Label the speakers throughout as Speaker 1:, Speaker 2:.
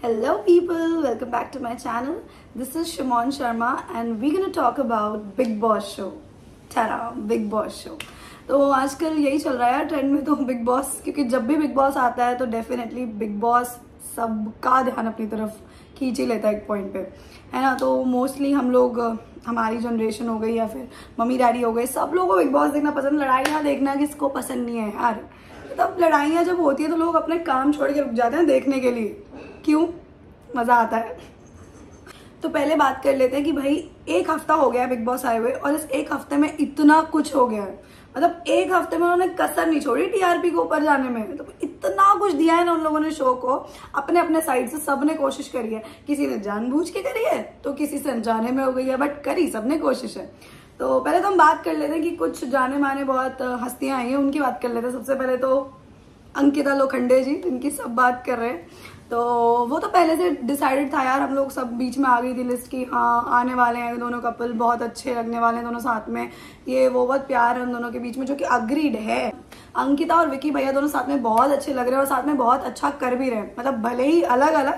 Speaker 1: Hello people, welcome back to my channel. This is Shimon Sharma and we're gonna talk about Bigg Boss show. Ta-da, Bigg Boss show. तो आजकल यही चल रहा है trend में तो बिग बॉस, क्योंकि जब भी बिग बॉस आता है तो डेफिनेटली बिग बॉस सबका ध्यान अपनी तरफ खींच ही लेता है एक पॉइंट पे, है ना। तो मोस्टली हम लोग, हमारी जनरेशन हो गई या फिर मम्मी डैडी हो गए, सब लोगों को बिग बॉस देखना पसंद। लड़ाइयाँ देखना किसको पसंद नहीं है यार। तब लड़ाइयाँ जब होती है तो लोग अपने काम छोड़ के रुक जाते हैं देखने के लिए। क्यों? मजा आता है। तो पहले बात कर लेते हैं कि भाई एक हफ्ता हो गया है बिग बॉस आए हुए और इस एक हफ्ते में इतना कुछ हो गया है। मतलब एक हफ्ते में उन्होंने कसर नहीं छोड़ी टीआरपी को ऊपर जाने में। मतलब इतना कुछ दिया है ना उन लोगों ने शो को, अपने अपने साइड से सबने कोशिश करी है। किसी ने जानबूझ के करी है तो किसी से अनजाने में हो गई है, बट करी सबने कोशिश है। तो पहले तो हम बात कर लेते हैं कि कुछ जाने माने बहुत हस्तियां आई हैं, उनकी बात कर लेते हैं। सबसे पहले तो अंकिता लोखंडे जी, जिनकी सब बात कर रहे हैं। तो वो तो पहले से डिसाइडेड था यार, हम लोग सब बीच में आ गई थी लिस्ट की, हाँ आने वाले हैं दोनों कपल, बहुत अच्छे लगने वाले हैं दोनों साथ में, ये वो बहुत प्यार है उन दोनों के बीच में, जो कि अग्रीड है। अंकिता और विकी भैया दोनों साथ में बहुत अच्छे लग रहे हैं और साथ में बहुत अच्छा कर भी रहे हैं। मतलब भले ही अलग अलग,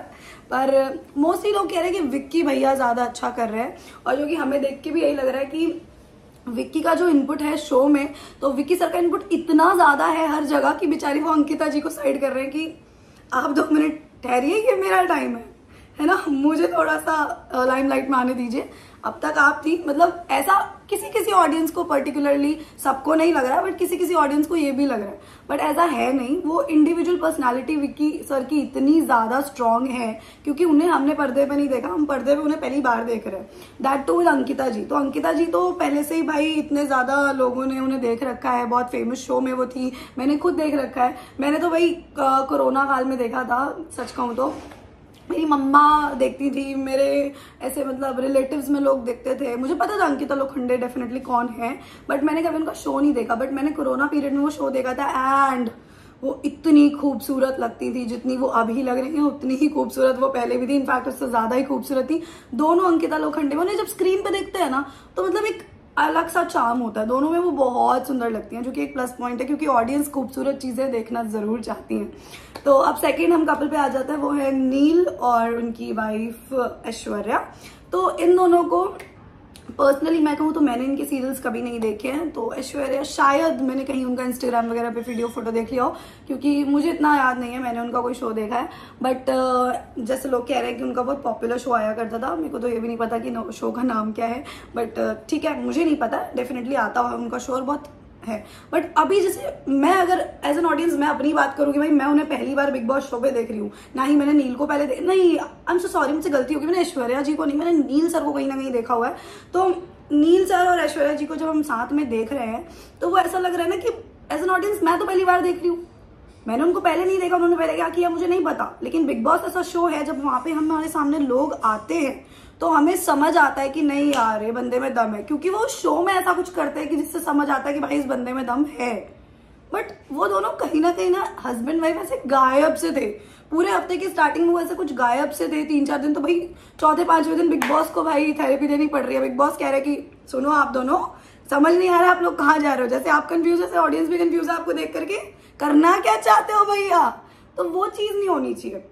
Speaker 1: पर मोस्टली लोग कह रहे हैं कि विक्की भैया ज्यादा अच्छा कर रहे हैं। और जो कि हमें देख के भी यही लग रहा है कि विक्की का जो इनपुट है शो में, तो विक्की सर का इनपुट इतना ज्यादा है हर जगह कि बेचारी वो अंकिता जी को साइड कर रहे हैं कि आप 2 मिनट ठहरिए, ये मेरा टाइम है ना, मुझे थोड़ा सा लाइमलाइट में आने दीजिए। अब तक आप थी, मतलब ऐसा किसी किसी ऑडियंस को पर्टिकुलरली, सबको नहीं लग रहा है बट किसी किसी ऑडियंस को ये भी लग रहा है, बट ऐसा है नहीं। वो इंडिविजुअल पर्सनालिटी विक्की सर की इतनी ज्यादा स्ट्रांग है, क्योंकि उन्हें हमने पर्दे पे नहीं देखा, हम पर्दे पे उन्हें पहली बार देख रहे हैं। दैट टू विद अंकिता जी। तो अंकिता जी तो पहले से ही भाई इतने ज्यादा लोगों ने उन्हें देख रखा है, बहुत फेमस शो में वो थी, मैंने खुद देख रखा है। मैंने तो भाई कोरोना काल में देखा था, सच कहूँ तो मेरी मम्मा देखती थी, मेरे ऐसे मतलब रिलेटिव्स में लोग देखते थे। मुझे पता था अंकिता लोखंडे डेफिनेटली कौन है, बट मैंने कभी उनका शो नहीं देखा। बट मैंने कोरोना पीरियड में वो शो देखा था एंड वो इतनी खूबसूरत लगती थी, जितनी वो अभी लग रही है उतनी ही खूबसूरत वो पहले भी थी। इनफैक्ट उससे ज्यादा ही खूबसूरत थी दोनों अंकिता लोखंडे। उन्हें जब स्क्रीन पे देखते हैं ना तो मतलब एक अलग सा चार्म होता है दोनों में, वो बहुत सुंदर लगती हैं, जो कि एक प्लस पॉइंट है, क्योंकि ऑडियंस खूबसूरत चीजें देखना जरूर चाहती हैं। तो अब सेकंड हम कपल पे आ जाते हैं, वो है नील और उनकी वाइफ ऐश्वर्या। तो इन दोनों को पर्सनली मैं कहूँ तो मैंने इनके सीरियल्स कभी नहीं देखे हैं। तो ऐश्वर्या शायद मैंने कहीं उनका इंस्टाग्राम वगैरह पे वीडियो फोटो देख लिया हो, क्योंकि मुझे इतना याद नहीं है मैंने उनका कोई शो देखा है। बट जैसे लोग कह रहे हैं कि उनका बहुत पॉपुलर शो आया करता था, मेरे को तो ये भी नहीं पता कि शो का नाम क्या है, बट ठीक है, मुझे नहीं पता, डेफिनेटली आता हुआ उनका शो और बहुत है। बट अभी जैसे मैं अगर एज एन ऑडियंस मैं अपनी बात करूँ कि भाई मैं उन्हें पहली बार बिग बॉस शो पे देख रही हूँ, ना ही मैंने नील को पहले नहीं, आई एम सो सॉरी, मुझसे गलती होगी, मैंने ऐश्वर्या जी को नहीं, मैंने नील सर को कहीं ना कहीं देखा हुआ है। तो नील सर और ऐश्वर्या जी को जब हम साथ में देख रहे हैं तो वो ऐसा लग रहा है ना कि एज एन ऑडियंस मैं तो पहली बार देख रही हूँ, मैंने उनको पहले नहीं देखा, उन्होंने पहले क्या किया मुझे नहीं पता। लेकिन बिग बॉस ऐसा शो है जब वहां पे हमारे सामने लोग आते हैं तो हमें समझ आता है कि नहीं यार ये बंदे में दम है, क्योंकि वो शो में ऐसा कुछ करते हैं कि जिससे समझ आता है कि भाई इस बंदे में दम है। बट वो दोनों कहीं ना हस्बैंड वाइफ ऐसे गायब से थे, पूरे हफ्ते की स्टार्टिंग में वो ऐसे कुछ गायब से थे 3-4 दिन। तो भाई चौथे 5वें दिन बिग बॉस को भाई थेरेपी देनी पड़ रही है। बिग बॉस कह रहे हैं कि सुनो आप दोनों, समझ नहीं आ रहा आप लोग कहाँ जा रहे हो, जैसे आप कंफ्यूज है ऑडियंस भी कंफ्यूज है आपको देख करके, करना क्या चाहते हो भैया। तो वो चीज नहीं होनी चाहिए,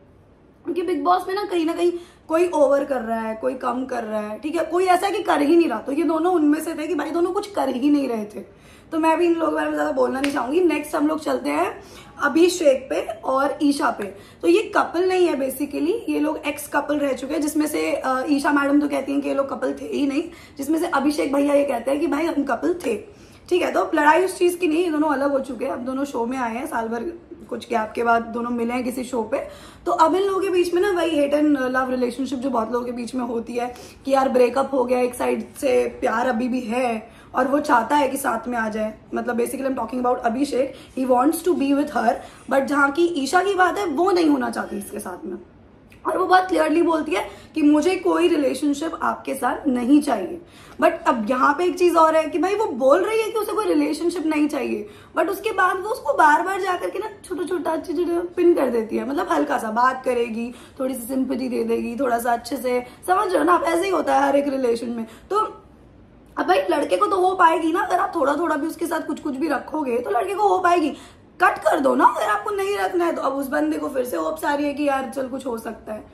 Speaker 1: क्योंकि बिग बॉस में ना कहीं कोई ओवर कर रहा है, कोई कम कर रहा है, ठीक है, कोई ऐसा है कि कर ही नहीं रहा। तो ये दोनों उनमें से थे कि भाई दोनों कुछ कर ही नहीं रहे थे। तो मैं भी इन लोगों के बारे में ज्यादा बोलना नहीं चाहूंगी। नेक्स्ट हम लोग चलते हैं अभिषेक पे और ईशा पे। तो ये कपल नहीं है बेसिकली, ये लोग एक्स कपल रह चुके हैं, जिसमें से ईशा मैडम तो कहती हैं कि ये लोग कपल थे ही नहीं, जिसमें से अभिषेक भैया ये कहते हैं कि भाई हम कपल थे, ठीक है। तो लड़ाई उस चीज की नहीं, ये दोनों अलग हो चुके हैं, अब दोनों शो में आए हैं, साल भर कुछ गैप के बाद दोनों मिले हैं किसी शो पे। तो अब इन लोगों के बीच में ना वही हेट एंड लव रिलेशनशिप जो बहुत लोगों के बीच में होती है कि यार ब्रेकअप हो गया, एक साइड से प्यार अभी भी है और वो चाहता है कि साथ में आ जाए। मतलब basically I am talking about Abhishek, he wants to be with her, but जहाँ की ईशा की बात है वो नहीं होना चाहती इसके साथ में, और वो बहुत क्लियरली बोलती है कि मुझे कोई रिलेशनशिप आपके साथ नहीं चाहिए। बट अब यहाँ पे एक चीज और है कि भाई वो बोल रही है कि उसे कोई रिलेशनशिप नहीं चाहिए, बट उसके बाद वो उसको बार बार जाकर के ना छोटा छोटा पिन कर देती है। मतलब हल्का सा बात करेगी, थोड़ी सी सिंपैथी दे देगी, थोड़ा सा अच्छे से, समझ रहे हो ना आप, ऐसे ही होता है हर एक रिलेशन में। तो अब भाई लड़के को तो हो पाएगी ना, अगर आप थोड़ा थोड़ा भी उसके साथ कुछ कुछ भी रखोगे तो लड़के को हो पाएगी। कट कर दो ना अगर आपको नहीं रखना है तो। अब उस बंदे को फिर से होप्स आ रही है कि यार चल कुछ हो सकता है,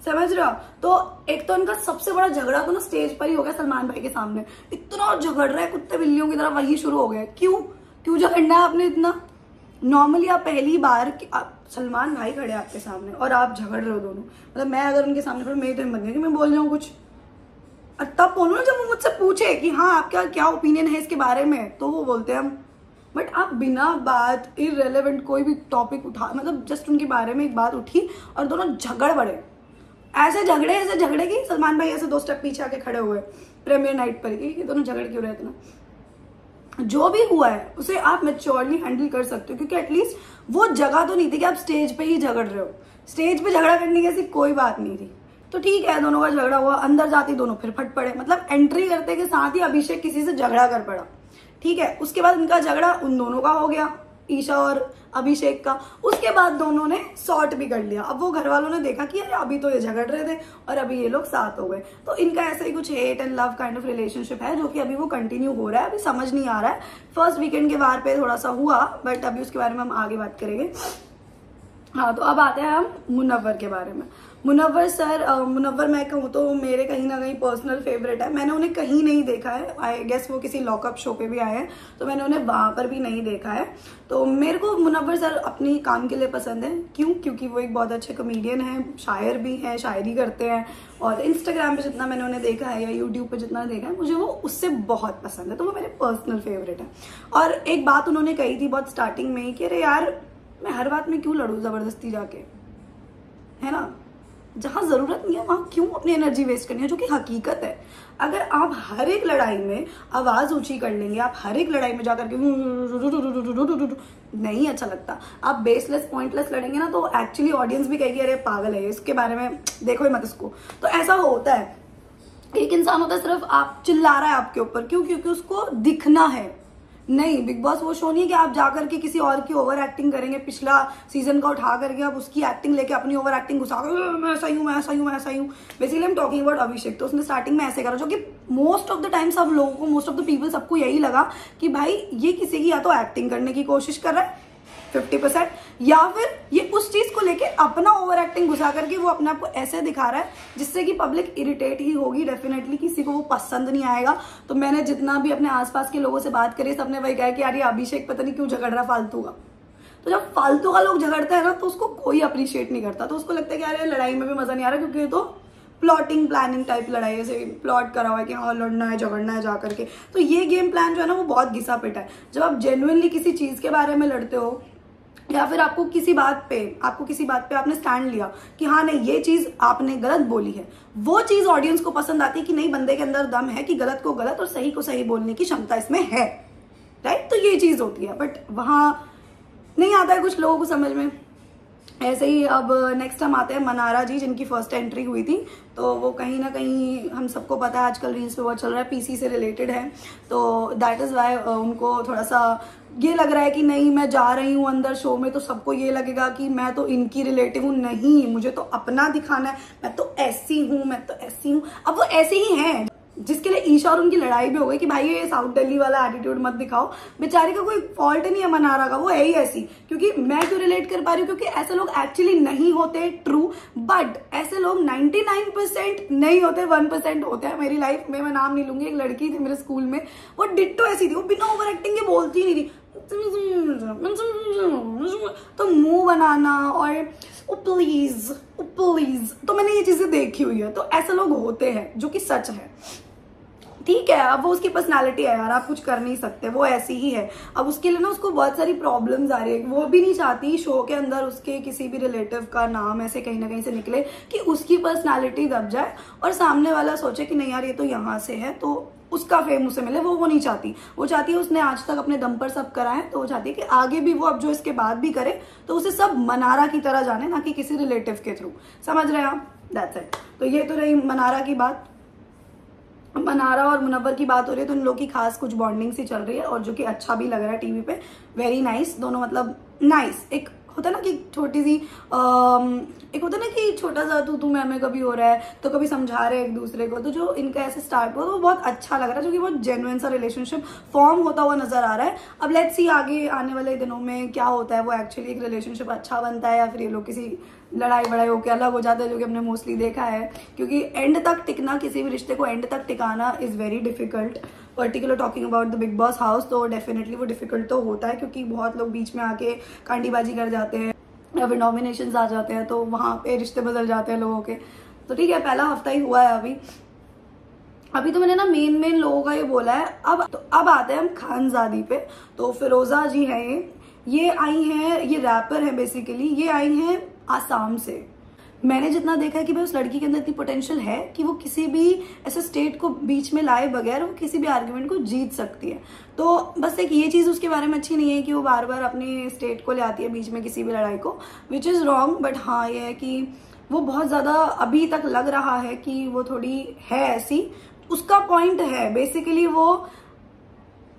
Speaker 1: समझ रहे हो। तो एक तो इनका सबसे बड़ा झगड़ा तो ना स्टेज पर ही हो गया सलमान भाई के सामने, इतना झगड़ रहा है कुत्ते बिल्लियों की तरह, वही शुरू हो गया। क्यों झगड़ना है आपने इतना? नॉर्मली आप पहली बार सलमान भाई खड़े आपके सामने और आप झगड़ रहे हो दोनों, मतलब मैं अगर उनके सामने खड़े मेरी तो हिम्मत नहीं कि मैं बोल रहा हूँ कुछ, और तब बोलो ना जब वो मुझसे पूछे कि हाँ आपका क्या ओपिनियन है इसके बारे में, तो वो बोलते हैं हम। बट आप बिना बात इररेलेवेंट कोई भी टॉपिक उठा, मतलब जस्ट उनके बारे में एक बात उठी और दोनों झगड़ पड़े, ऐसे झगड़े कि सलमान भाई ऐसे 2 स्टेप पीछे आके खड़े हुए प्रीमियर नाइट पर कि ये दोनों झगड़ क्यों रहे इतना। जो भी हुआ है उसे आप मैच्योरली हैंडल कर सकते हो, क्योंकि एटलीस्ट वो जगह तो नहीं थी कि आप स्टेज पे ही झगड़ रहे हो। स्टेज पे झगड़ा करने की ऐसी कोई बात नहीं थी। तो ठीक है, दोनों का झगड़ा हुआ, अंदर जाते दोनों फिर फट पड़े, मतलब एंट्री करते के साथ ही अभिषेक किसी से झगड़ा कर पड़ा। ठीक है, उसके बाद उनका झगड़ा उन दोनों का हो गया, ईशा और अभिषेक का। उसके बाद दोनों ने सॉर्ट भी कर लिया। अब वो घर वालों ने देखा कि अरे अभी तो ये झगड़ रहे थे और अभी ये लोग साथ हो गए, तो इनका ऐसा ही कुछ hate and love kind of relationship है जो कि अभी वो कंटिन्यू हो रहा है। अभी समझ नहीं आ रहा है, फर्स्ट वीकेंड के बार पे थोड़ा सा हुआ, बट अभी उसके बारे में हम आगे बात करेंगे। हाँ, तो अब आते हैं हम मुनव्वर के बारे में। मुनव्वर सर, मुनव्वर मैं कहूँ तो मेरे कहीं ना कहीं पर्सनल फेवरेट है। मैंने उन्हें कहीं नहीं देखा है, आई गेस वो किसी लॉकअप शो पे भी आए हैं, तो मैंने उन्हें वहां पर भी नहीं देखा है। तो मेरे को मुनव्वर सर अपनी काम के लिए पसंद है। क्योंकि वो एक बहुत अच्छे कॉमेडियन है, शायर भी है, शायरी करते हैं, और इंस्टाग्राम पे जितना मैंने उन्हें देखा है या यूट्यूब पे जितना देखा है मुझे वो उससे बहुत पसंद है, तो वो मेरे पर्सनल फेवरेट है। और एक बात उन्होंने कही थी बहुत स्टार्टिंग में ही कि अरे यार मैं हर बात में क्यों लड़ूं जबरदस्ती जाके, है ना, जहां जरूरत नहीं है वहां क्यों अपनी एनर्जी वेस्ट करनी है, जो कि हकीकत है। अगर आप हर एक लड़ाई में आवाज ऊंची कर लेंगे, आप हर एक लड़ाई में जाकर के नहीं अच्छा लगता, आप बेसलेस पॉइंटलेस लड़ेंगे ना, तो एक्चुअली ऑडियंस भी कहेगी अरे पागल है इसके बारे में, देखो ही मत इसको। तो ऐसा होता है, एक इंसान होता है सिर्फ आप चिल्ला रहा है आपके ऊपर, क्योंकि उसको दिखना है। नहीं, बिग बॉस वो शो नहीं है कि आप जाकर के किसी और की ओवर एक्टिंग करेंगे, पिछला सीजन का उठा करके आप उसकी एक्टिंग लेके अपनी ओवर एक्टिंग घुसा कर मैं ऐसा ही हूँ, मैं ऐसा ही हूँ, मैं ऐसा ही हूँ। Basically I am talking about Abhishek. तो उसने स्टार्टिंग में ऐसे करा, जो कि मोस्ट ऑफ द टाइम सब लोगों को, मोस्ट ऑफ द पीपल, सबको यही लगा कि भाई ये किसी की या तो एक्टिंग करने की कोशिश कर रहा है 50%, या फिर ये उस चीज को लेके अपना ओवर एक्टिंग घुसा करके वो अपने आप को ऐसे दिखा रहा है जिससे कि पब्लिक इरिटेट ही होगी, डेफिनेटली किसी को वो पसंद नहीं आएगा। तो मैंने जितना भी अपने आसपास के लोगों से बात करी, सबने वही कहा कि यार ये अभिषेक पता नहीं क्यों झगड़ रहा फालतू का। तो जब फालतू का लोग झगड़ता है ना तो उसको कोई अप्रिशिएट नहीं करता, तो उसको लगता है कि यार लड़ाई में भी मजा नहीं आ रहा, क्योंकि ये तो प्लॉटिंग प्लानिंग टाइप लड़ाई है, जैसे प्लॉट करा हुआ है कि हाँ लड़ना है झगड़ना है जा करके। तो ये गेम प्लान जो है ना वो बहुत घिसा पिटा है। जब आप जेन्युइनली किसी चीज के बारे में लड़ते हो, या फिर आपको किसी बात पे आपने स्टैंड लिया कि हाँ नहीं ये चीज आपने गलत बोली है, वो चीज ऑडियंस को पसंद आती है कि नहीं बंदे के अंदर दम है कि गलत को गलत और सही को सही बोलने की क्षमता इसमें है, राइट। तो ये चीज होती है, बट वहां नहीं आता है कुछ लोगों को समझ में। ऐसे ही अब नेक्स्ट हम आते हैं मनारा जी, जिनकी फर्स्ट एंट्री हुई थी। तो वो कहीं ना कहीं हम सबको पता है आजकल रील्स पे बहुत चल रहा है, पीसी से रिलेटेड है, तो दैट इज वाई उनको थोड़ा सा ये लग रहा है कि नहीं मैं जा रही हूँ अंदर शो में तो सबको ये लगेगा कि मैं तो इनकी रिलेटिव हूँ, नहीं मुझे तो अपना दिखाना है, मैं तो ऐसी हूँ, मैं तो ऐसी हूँ। अब वो ऐसे ही हैं, जिसके लिए ईशा और उनकी लड़ाई भी हो गई कि भाई ये साउथ दिल्ली वाला एटीट्यूड मत दिखाओ। बेचारी का कोई फॉल्ट नहीं है मनारा का, वो है ही ऐसी। क्योंकि मैं क्यों रिलेट कर पा रही हूँ, क्योंकि ऐसे लोग एक्चुअली नहीं होते, ट्रू, बट ऐसे लोग 99% नहीं होते, 1% होते हैं। मेरी लाइफ में मैं नाम नहीं लूंगी, एक लड़की थी मेरे स्कूल में, वो डिट्टो ऐसी थी, वो बिना ओवर एक्टिंग के बोलती नहीं थी, तो मुंह बनाना और प्लीज, तो मैंने ये चीजें देखी हुई है। तो ऐसे लोग होते हैं, जो कि सच है, ठीक है। अब वो उसकी पर्सनालिटी है यार, आप कुछ कर नहीं सकते, वो ऐसी ही है। अब उसके लिए ना उसको बहुत सारी प्रॉब्लम्स आ रही है, वो भी नहीं चाहती शो के अंदर उसके किसी भी रिलेटिव का नाम ऐसे कहीं ना कहीं से निकले कि उसकी पर्सनालिटी दब जाए और सामने वाला सोचे कि नहीं यार ये तो यहाँ से है तो उसका फेम उसे मिले। वो नहीं चाहती, वो चाहती है उसने आज तक अपने दम पर सब करा है, तो वो चाहती है कि आगे भी वो अब जो इसके बाद भी करे तो उसे सब मनारा की तरह जाने, ना कि किसी रिलेटिव के थ्रू। समझ रहे हैं आप, दैट्स इट। तो ये तो रही मनारा की बात। मनारा और मुनव्वर की बात हो रही है, तो इन लोगों की खास कुछ बॉन्डिंग सी चल रही है और जो कि अच्छा भी लग रहा है टीवी पे, वेरी नाइस। दोनों मतलब नाइस, एक होता है ना कि छोटी सी एक होता है ना कि छोटा सा तू मैं कभी हो रहा है, तो कभी समझा रहे हैं एक दूसरे को। तो जो इनका ऐसे स्टार्ट हुआ तो वो बहुत अच्छा लग रहा है, जो कि बहुत जेन्युइन सा रिलेशनशिप फॉर्म होता हुआ नजर आ रहा है। अब लेट्स सी आगे आने वाले दिनों में क्या होता है, वो एक्चुअली एक रिलेशनशिप अच्छा बनता है या फिर ये लोग किसी लड़ाई वड़ाई होकर अलग हो जाता है, जो कि हमने मोस्टली देखा है। क्योंकि एंड तक टिकना, किसी भी रिश्ते को एंड तक टिकाना is very difficult. Particular talking about the big boss house, तो डेफिनेटली वो डिफिकल्ट तो होता है, क्योंकि बहुत लोग बीच में आके कांडीबाजी कर जाते हैं या फिर नॉमिनेशंस आ जाते हैं, तो वहां पे रिश्ते बदल जाते हैं लोगों के। तो ठीक है, पहला हफ्ता ही हुआ है अभी तो मैंने ना मेन लोगों का ये बोला है। अब आते हैं हम खानजादी पे। तो फिरोजा जी है, ये आई हैं, ये रैपर है बेसिकली, ये आई हैं आसाम से। मैंने जितना देखा है कि भाई उस लड़की के अंदर इतनी पोटेंशियल है कि वो किसी भी ऐसे स्टेट को बीच में लाए बगैर वो किसी भी आर्गुमेंट को जीत सकती है। तो बस एक ये चीज उसके बारे में अच्छी नहीं है कि वो बार बार अपनी स्टेट को ले आती है बीच में किसी भी लड़ाई को, विच इज रॉन्ग। बट हाँ, ये है कि वो बहुत ज्यादा अभी तक लग रहा है कि वो थोड़ी है ऐसी, उसका पॉइंट है बेसिकली वो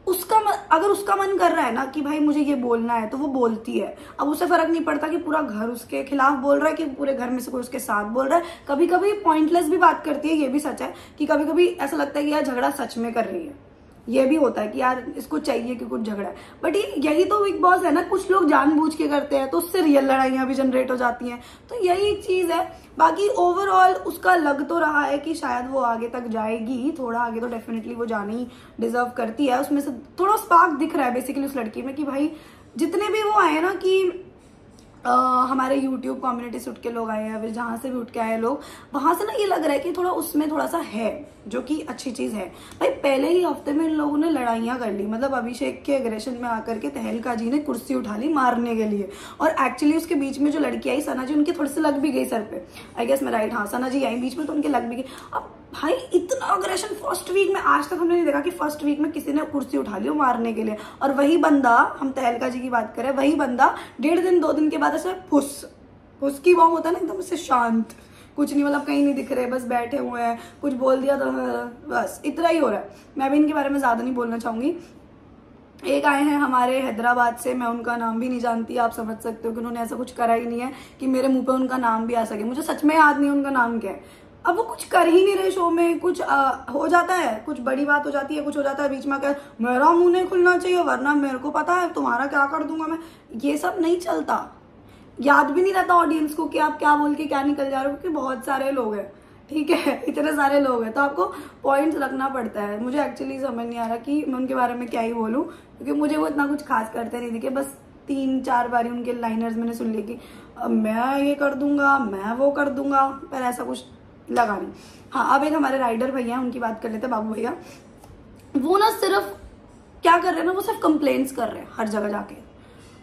Speaker 1: अगर उसका मन कर रहा है ना कि भाई मुझे ये बोलना है, तो वो बोलती है। अब उसे फर्क नहीं पड़ता कि पूरा घर उसके खिलाफ बोल रहा है कि पूरे घर में से कोई उसके साथ बोल रहा है। कभी कभी पॉइंटलेस भी बात करती है, ये भी सच है कि कभी कभी ऐसा लगता है कि यार झगड़ा सच में कर रही है। ये भी होता है कि यार इसको चाहिए कि कुछ झगड़ा है, बट यही तो बिग बॉस है ना, कुछ लोग जानबूझ के करते हैं तो उससे रियल लड़ाइयां भी जनरेट हो जाती हैं। तो यही चीज है। बाकी ओवरऑल उसका लग तो रहा है कि शायद वो आगे तक जाएगी, थोड़ा आगे तो डेफिनेटली वो जाने ही डिजर्व करती है। उसमें से थोड़ा स्पार्क दिख रहा है बेसिकली उस लड़की में कि भाई जितने भी वो आए ना कि हमारे YouTube कम्युनिटी से उठ के लोग आए हैं, फिर जहां से भी उठ के आए लोग, वहां से ना ये लग रहा है कि थोड़ा उसमें थोड़ा सा है, जो कि अच्छी चीज है। भाई पहले ही हफ्ते में इन लोगों ने लड़ाइयां कर ली, मतलब अभिषेक के एग्रेशन में आकर के तहलका जी ने कुर्सी उठा ली मारने के लिए। और एक्चुअली उसके बीच में जो लड़की आई सना जी, उनके थोड़ी सी लग भी गई सर पे, आई गेस मैं राइट, हाँ सना जी आई बीच में तो उनके लग भी गई। अब भाई इतना अग्रेशन फर्स्ट वीक में आज तक हमने नहीं देखा कि फर्स्ट वीक में किसी ने कुर्सी उठा ली मारने के लिए। और वही बंदा, हम तहलका जी की बात करें, वही बंदा 1.5 दिन 2 दिन के बाद ऐसा फुस की बॉम्ब होता है ना, एकदम से शांत, कुछ नहीं, मतलब कहीं नहीं दिख रहे, बस बैठे हुए हैं, कुछ बोल दिया तो बस इतना ही हो रहा है। मैं भी इनके बारे में ज्यादा नहीं बोलना चाहूंगी। एक आए हैं हमारे हैदराबाद से, मैं उनका नाम भी नहीं जानती, आप समझ सकते हो कि उन्होंने ऐसा कुछ करा ही नहीं है कि मेरे मुंह पे उनका नाम भी आ सके। मुझे सच में याद नहीं उनका नाम क्या है। अब वो कुछ कर ही नहीं रहे शो में, कुछ हो जाता है, कुछ बड़ी बात हो जाती है, कुछ हो जाता है बीच में, क्या मेरा मुंह नहीं खुलना चाहिए वरना मेरे को पता है तुम्हारा क्या कर दूंगा मैं। ये सब नहीं चलता, याद भी नहीं रहता ऑडियंस को कि आप क्या बोल के क्या निकल जा रहे हो, क्योंकि बहुत सारे लोग हैं, ठीक है, इतने सारे लोग हैं, तो आपको पॉइंट्स रखना पड़ता है। मुझे एक्चुअली समझ नहीं आ रहा कि मैं उनके बारे में क्या ही बोलूं, क्योंकि मुझे वो इतना कुछ खास करते नहीं दिखे। बस 3-4 बारी उनके लाइनर्स मैंने सुन लिए कि मैं ये कर दूंगा, मैं वो कर दूंगा, पर ऐसा कुछ लगा नहीं। हाँ, अब एक हमारे राइडर भैया हैं, उनकी बात कर लेते हैं, बाबू भैया। वो ना सिर्फ क्या कर रहे हैं ना, वो सिर्फ कंप्लेंट्स कर रहे हैं हर जगह जाके।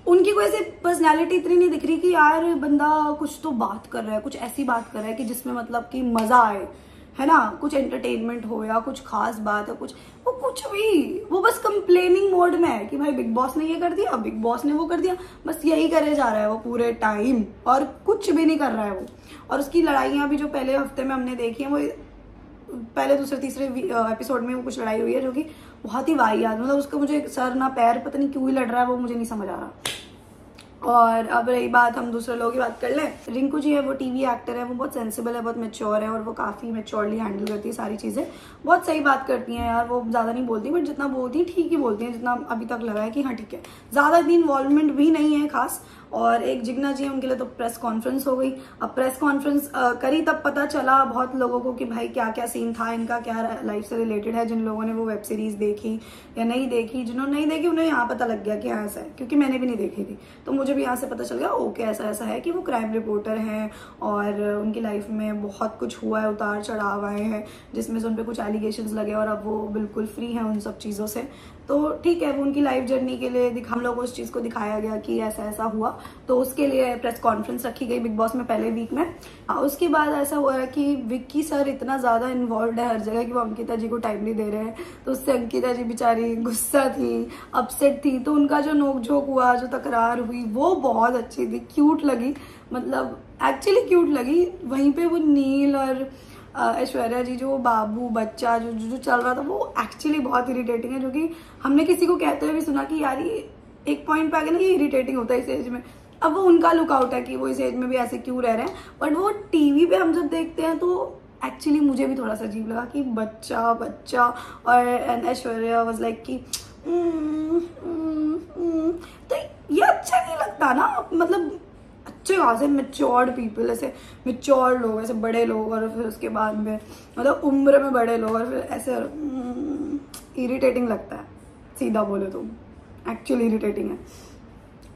Speaker 1: उनकी कोई ऐसी पर्सनैलिटी इतनी नहीं दिख रही कि यार बंदा कुछ तो बात कर रहा है, कुछ ऐसी बात कर रहा है कि जिसमें मतलब कि मजा आए, है ना, कुछ एंटरटेनमेंट हो या कुछ खास बात है, कुछ भी, वो बस कंप्लेनिंग मोड में है कि भाई बिग बॉस ने ये कर दिया, बिग बॉस ने वो कर दिया, बस यही करे जा रहा है वो पूरे टाइम, और कुछ भी नहीं कर रहा है वो। और उसकी लड़ाइयां भी जो पहले हफ्ते में हमने देखी है, वो पहले दूसरे तीसरे एपिसोड में वो कुछ लड़ाई हुई है जो कि बहुत ही वाहियात, मतलब उसका मुझे सर ना पैर पता नहीं क्यों ही लड़ रहा है, वो मुझे नहीं समझ आ रहा। और अब रही बात, हम दूसरे लोगों की बात कर लें। रिंकू जी है, वो टीवी एक्टर है, वो बहुत सेंसिबल है, बहुत मैच्योर है, और वो काफी मैच्योरली हैंडल करती है सारी चीजें, बहुत सही बात करती हैं यार। वो ज्यादा नहीं बोलती, बट जितना बोलती है ठीक ही बोलती है, जितना अभी तक लगा है कि हाँ ठीक है, ज्यादा इतनी इन्वॉल्वमेंट भी नहीं है खास। और एक जिग्ना जी है, उनके लिए तो प्रेस कॉन्फ्रेंस हो गई। अब प्रेस कॉन्फ्रेंस करी तब पता चला बहुत लोगों को कि भाई क्या क्या सीन था इनका, क्या लाइफ से रिलेटेड है। जिन लोगों ने वो वेब सीरीज देखी या नहीं देखी, जिन्होंने नहीं देखी उन्हें यहाँ पता लग गया कि हाँ ऐसा है, क्योंकि मैंने भी नहीं देखी थी, तो मुझे भी यहाँ से पता चल गया ओके ऐसा ऐसा है कि वो क्राइम रिपोर्टर हैं और उनकी लाइफ में बहुत कुछ हुआ है, उतार चढ़ाव आए हैं, जिसमें से उन पर कुछ एलिगेशंस लगे और अब वो बिल्कुल फ्री हैं उन सब चीज़ों से। तो ठीक है, वो उनकी लाइफ जर्नी के लिए हम लोग उस चीज़ को दिखाया गया कि ऐसा ऐसा हुआ, तो उसके लिए प्रेस कॉन्फ्रेंस रखी गई बिग बॉस में पहले वीक में। उसके बाद ऐसा हुआ है कि विक्की सर इतना ज़्यादा इन्वॉल्व है हर जगह कि वो अंकिता जी को टाइम नहीं दे रहे हैं, तो उससे अंकिता जी बेचारी गुस्सा थी, अपसेट थी। तो उनका जो नोकझोंक हुआ, जो तकरार हुई, वो बहुत अच्छी थी, क्यूट लगी, मतलब एक्चुअली क्यूट लगी। वहीं पे वो नील और ऐश्वर्या जी, जो बाबू बच्चा जो चल रहा था, वो एक्चुअली बहुत इरिटेटिंग है, जो कि हमने किसी को कहते हुए भी सुना कि यार ये एक पॉइंट पे आ गया ना, ये इरिटेटिंग होता है इस एज में, अब वो उनका लुकआउट है कि वो इस एज में भी ऐसे क्यों रह रहे हैं, बट वो टीवी पे हम जब देखते हैं तो एक्चुअली मुझे भी थोड़ा सा अजीब लगा कि बच्चा बच्चा, और ऐश्वर्या वाज लाइक कि तो ये अच्छा नहीं लगता ना। मतलब अच्छे खासे मेच्योर्ड पीपल, ऐसे मेच्योर्ड लोग, ऐसे बड़े लोग, और फिर उसके बाद में मतलब उम्र में बड़े लोग, और फिर ऐसे इरिटेटिंग लगता है, सीधा बोले तो एक्चुअली इरिटेटिंग है।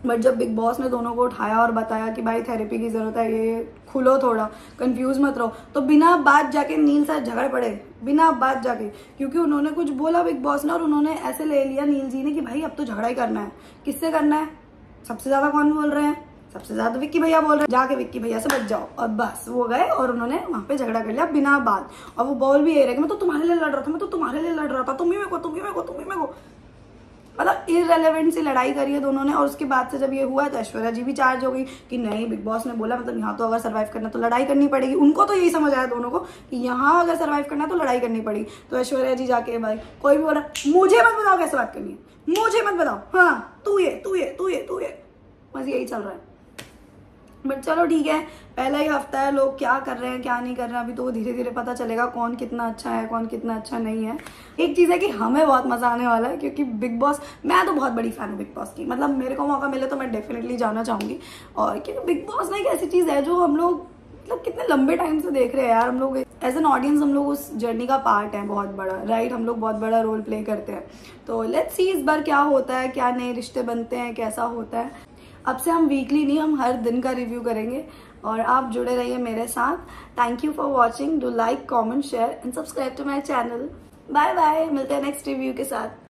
Speaker 1: बट जब बिग बॉस ने दोनों को उठाया और बताया कि भाई थेरेपी की जरूरत है, ये खुलो थोड़ा, कंफ्यूज मत रहो, तो बिना बात जाके नील से झगड़ पड़े, बिना बात जाके, क्योंकि उन्होंने कुछ बोला बिग बॉस ने और उन्होंने ऐसे ले लिया नील जी ने कि भाई अब तो झगड़ा ही करना है। किससे करना है? सबसे ज्यादा कौन बोल रहे हैं? सबसे ज्यादा विक्की भैया बोल रहे हैं, जाके विक्की भैया से बच जाओ। और बस वो गए और उन्होंने वहां पे झगड़ा कर लिया बिना बात। और वो बोल भी ये रहे कि मैं तो तुम्हारे लिए लड़ रहा था, मैं तो तुम्हारे लिए लड़ रहा था, तुम ही मेरे को, तुम ही मेरे को, तुम ही मेरे को। मतलब इररेलेवेंट सी लड़ाई करी है दोनों ने। और उसके बाद से जब ये हुआ तो ऐश्वर्या जी भी चार्ज हो गई कि नहीं, बिग बॉस ने बोला मतलब यहाँ तो अगर सर्वाइव करना तो लड़ाई करनी पड़ेगी। उनको तो यही समझ आया दोनों को कि यहाँ अगर सर्वाइव करना है तो लड़ाई करनी पड़ेगी। तो ऐश्वर्या जी जाके भाई कोई भी बोला मुझे मत बताओ कैसे बात करनी है, मुझे मत बताओ, हाँ तू ये तू ये तू ये तू ये, बस यही चल रहा है। बट चलो ठीक है, पहला ही हफ्ता है, लोग क्या कर रहे हैं क्या नहीं कर रहे हैं अभी तो धीरे धीरे पता चलेगा कौन कितना अच्छा है कौन कितना अच्छा नहीं है। एक चीज है कि हमें बहुत मजा आने वाला है, क्योंकि बिग बॉस, मैं तो बहुत बड़ी फैन हूँ बिग बॉस की। मतलब मेरे को मौका मिले तो मैं डेफिनेटली जाना चाहूंगी। और क्योंकि बिग बॉस ना एक ऐसी चीज है जो हम लोग मतलब कितने लंबे टाइम से देख रहे हैं यार। हम लोग एज एन ऑडियंस हम लोग उस जर्नी का पार्ट है बहुत बड़ा, राइट। हम लोग बहुत बड़ा रोल प्ले करते हैं। तो लेट्स सी इस बार क्या होता है, क्या नए रिश्ते बनते हैं, कैसा होता है। अब से हम वीकली नहीं, हम हर दिन का रिव्यू करेंगे और आप जुड़े रहिए मेरे साथ। Thank you for watching, do like comment share and subscribe to my channel. Bye bye, मिलते हैं नेक्स्ट रिव्यू के साथ।